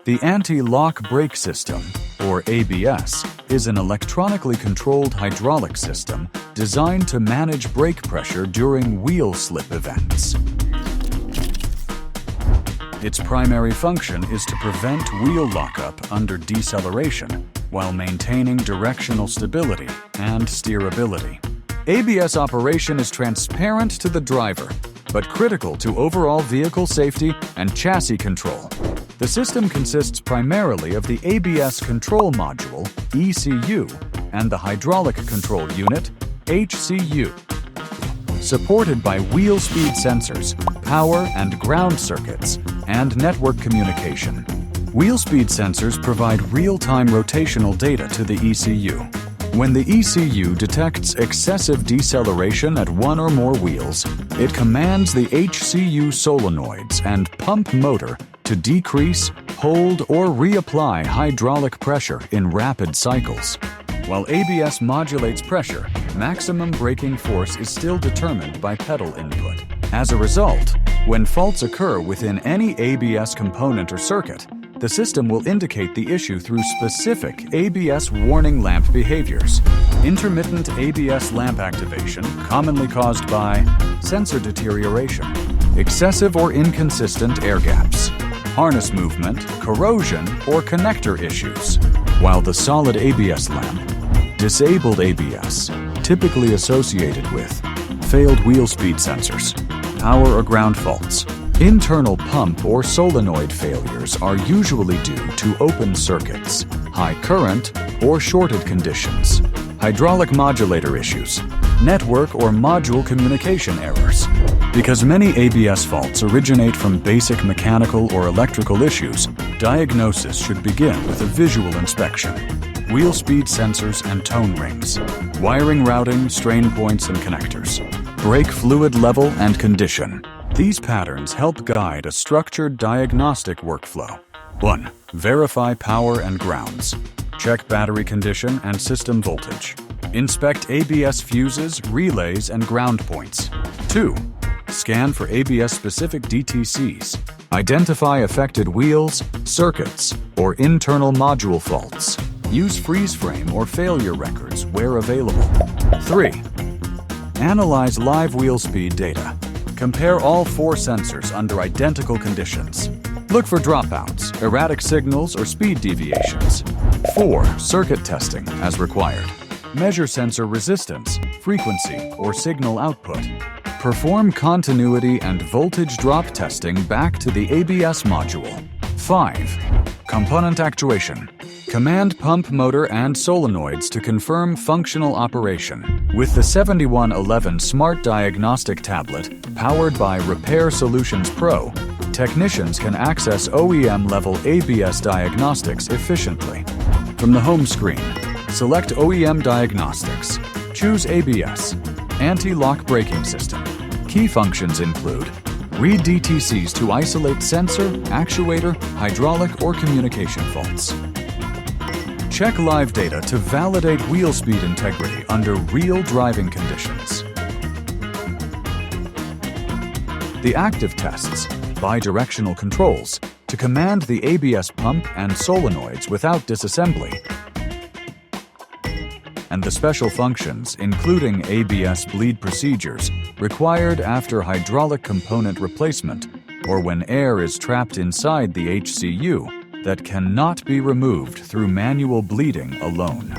The Anti-Lock Brake System, or ABS, is an electronically controlled hydraulic system designed to manage brake pressure during wheel slip events. Its primary function is to prevent wheel lockup under deceleration while maintaining directional stability and steerability. ABS operation is transparent to the driver, but critical to overall vehicle safety and chassis control. The system consists primarily of the ABS Control Module, ECU, and the Hydraulic Control Unit, HCU. Supported by wheel speed sensors, power and ground circuits, and network communication. Wheel speed sensors provide real-time rotational data to the ECU. When the ECU detects excessive deceleration at one or more wheels, it commands the HCU solenoids and pump motor to decrease, hold, or reapply hydraulic pressure in rapid cycles. While ABS modulates pressure, maximum braking force is still determined by pedal input. As a result, when faults occur within any ABS component or circuit, the system will indicate the issue through specific ABS warning lamp behaviors. Intermittent ABS lamp activation, commonly caused by sensor deterioration, excessive or inconsistent air gaps, harness movement, corrosion, or connector issues. While the solid ABS lamp, disabled ABS, typically associated with failed wheel speed sensors, power or ground faults. Internal pump or solenoid failures are usually due to open circuits, high current, or shorted conditions, hydraulic modulator issues, network or module communication errors. Because many ABS faults originate from basic mechanical or electrical issues, diagnosis should begin with a visual inspection. Wheel speed sensors and tone rings, wiring routing, strain points and connectors, brake fluid level and condition. These patterns help guide a structured diagnostic workflow. 1. Verify power and grounds. Check battery condition and system voltage. Inspect ABS fuses, relays, and ground points. 2. Scan for ABS-specific DTCs. Identify affected wheels, circuits, or internal module faults. Use freeze frame or failure records where available. 3. Analyze live wheel speed data. Compare all 4 sensors under identical conditions. Look for dropouts, erratic signals, or speed deviations. 4. Circuit testing as required. Measure sensor resistance, frequency, or signal output. Perform continuity and voltage drop testing back to the ABS module. 5. Component actuation. Command pump motor and solenoids to confirm functional operation. With the 7111 Smart Diagnostic Tablet, powered by Repair Solutions Pro, technicians can access OEM-level ABS diagnostics efficiently. From the home screen, select OEM Diagnostics. Choose ABS, Anti-Lock Braking System. Key functions include read DTCs to isolate sensor, actuator, hydraulic, or communication faults. Check live data to validate wheel speed integrity under real driving conditions. The active tests, bi-directional controls, to command the ABS pump and solenoids without disassembly. And the special functions, including ABS bleed procedures, required after hydraulic component replacement or when air is trapped inside the HCU, that cannot be removed through manual bleeding alone.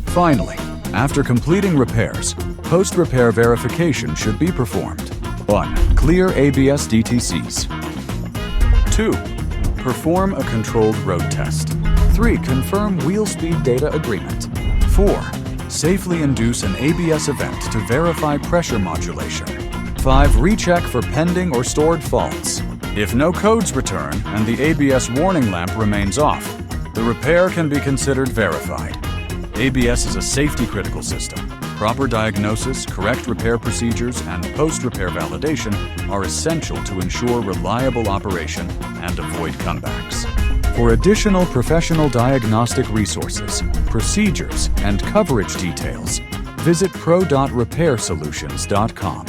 Finally, after completing repairs, post-repair verification should be performed. 1. Clear ABS DTCs. 2. Perform a controlled road test. 3. Confirm wheel speed data agreement. 4. Safely induce an ABS event to verify pressure modulation. 5. Recheck for pending or stored faults. If no codes return and the ABS warning lamp remains off, the repair can be considered verified. ABS is a safety-critical system. Proper diagnosis, correct repair procedures, and post-repair validation are essential to ensure reliable operation and avoid comebacks. For additional professional diagnostic resources, procedures, and coverage details, visit pro.repairsolutions.com.